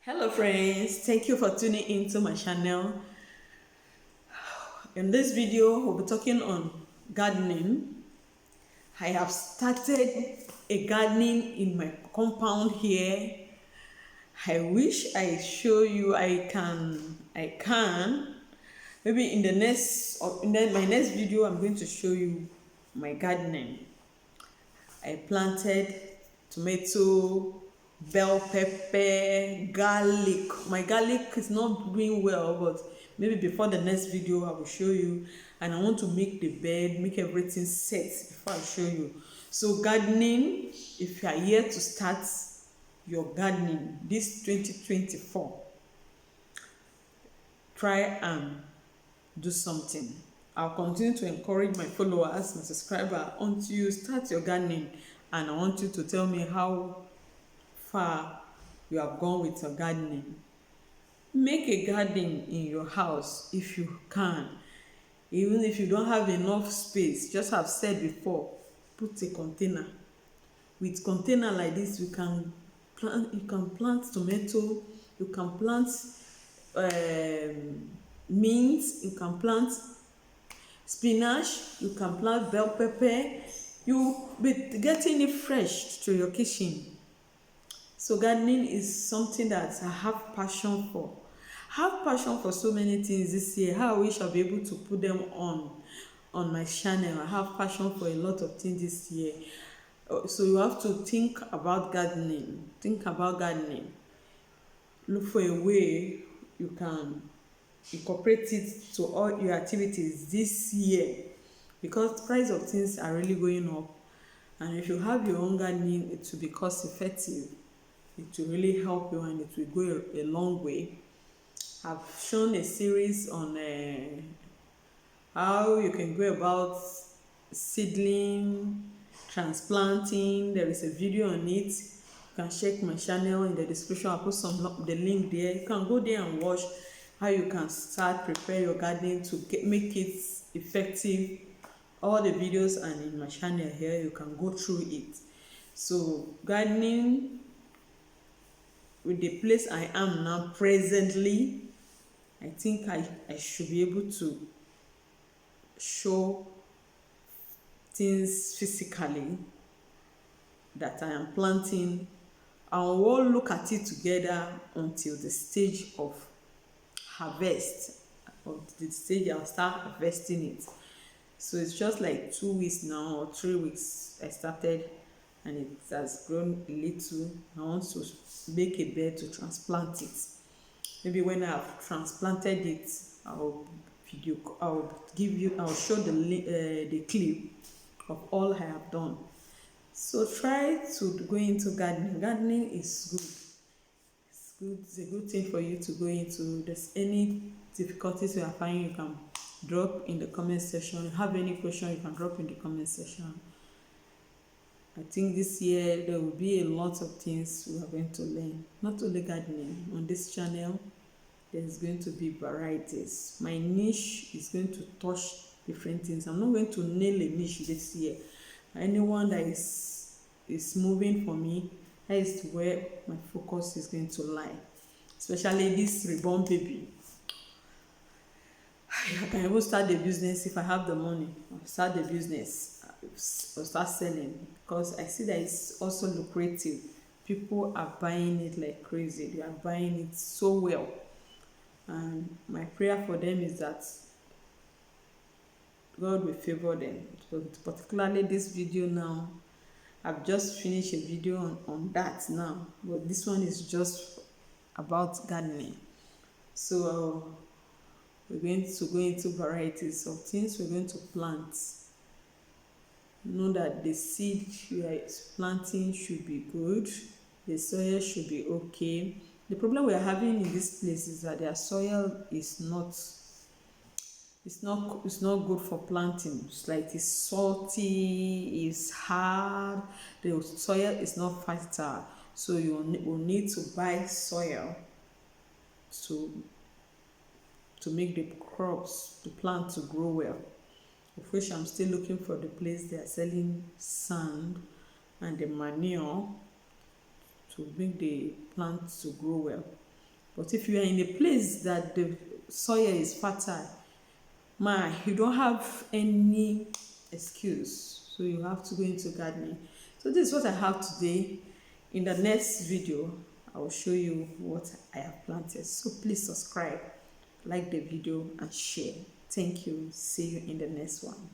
Hello friends, thank you for tuning into my channel. In this video we'll be talking on gardening. I have started a gardening in my compound here. I wish I show you. I can maybe in the next or in my next video I'm going to show you my gardening. I planted tomato, bell pepper, garlic. My garlic is not doing well, but maybe before the next video I will show you. And I want to make the bed, make everything set before I show you. So gardening, if you are here to start your gardening this 2024, try and do something. I'll continue to encourage my followers, my subscribers, until you start your gardening. And I want you to tell me how far you have gone with your gardening. Make a garden in your house if you can. Even if you don't have enough space, just have said before, put a container. With container like this, you can plant tomato, you can plant mint, you can plant spinach, you can plant bell pepper. You be getting it fresh to your kitchen. So gardening is something that I have passion for. I have passion for so many things this year. How I wish I'll be able to put them on my channel. I have passion for a lot of things this year. So you have to think about gardening. Think about gardening. Look for a way you can incorporate it to all your activities this year, because price of things are really going up. And if you have your own gardening, it will be cost effective. It will really help you and it will go a long way. I've shown a series on how you can go about seedling, transplanting. There is a video on it. You can check my channel in the description. I'll put the link there. You can go there and watch how you can start prepare your garden to make it effective. All the videos are in my channel here. You can go through it. So gardening, with the place I am now presently, I think I should be able to show things physically that I am planting, and we'll look at it together until the stage of harvest, or the stage I'll start harvesting it. So it's just like 2 weeks now or 3 weeks I started, and it has grown a little. I want to make a bed to transplant it. Maybe when I've transplanted it, I'll show the clip of all I have done. So try to go into gardening. Gardening is good. It's good. It's a good thing for you to go into. There's any difficulties you are finding, you can drop in the comment section. If you have any question, you can drop in the comment section. I think this year there will be a lot of things we are going to learn. Not only gardening. On this channel, there's going to be varieties. My niche is going to touch different things. I'm not going to nail a niche this year. Anyone that is moving for me, that is where my focus is going to lie. Especially this reborn baby. I can even start the business if I have the money. I'll start the business. I'll start selling, because I see that it's also lucrative. People are buying it like crazy. They are buying it so well. And my prayer for them is that God will favor them. So particularly this video now, I've just finished a video on that now, but this one is just about gardening. So we're going to go into varieties of things we're going to plant. Know that the seed you are planting should be good. The soil should be okay. The problem we are having in this place is that their soil is not good for planting. It's like it's salty, it's hard. The soil is not fertile. So you will need to buy soil to make the crops, the plant to grow well. Of which I'm still looking for the place they are selling sand and the manure to make the plant to grow well. But if you are in a place that the soil is fertile, you don't have any excuse. So you have to go into gardening. So this is what I have today. In the next video, I will show you what I have planted. So please subscribe, like the video, and share. Thank you. See you in the next one.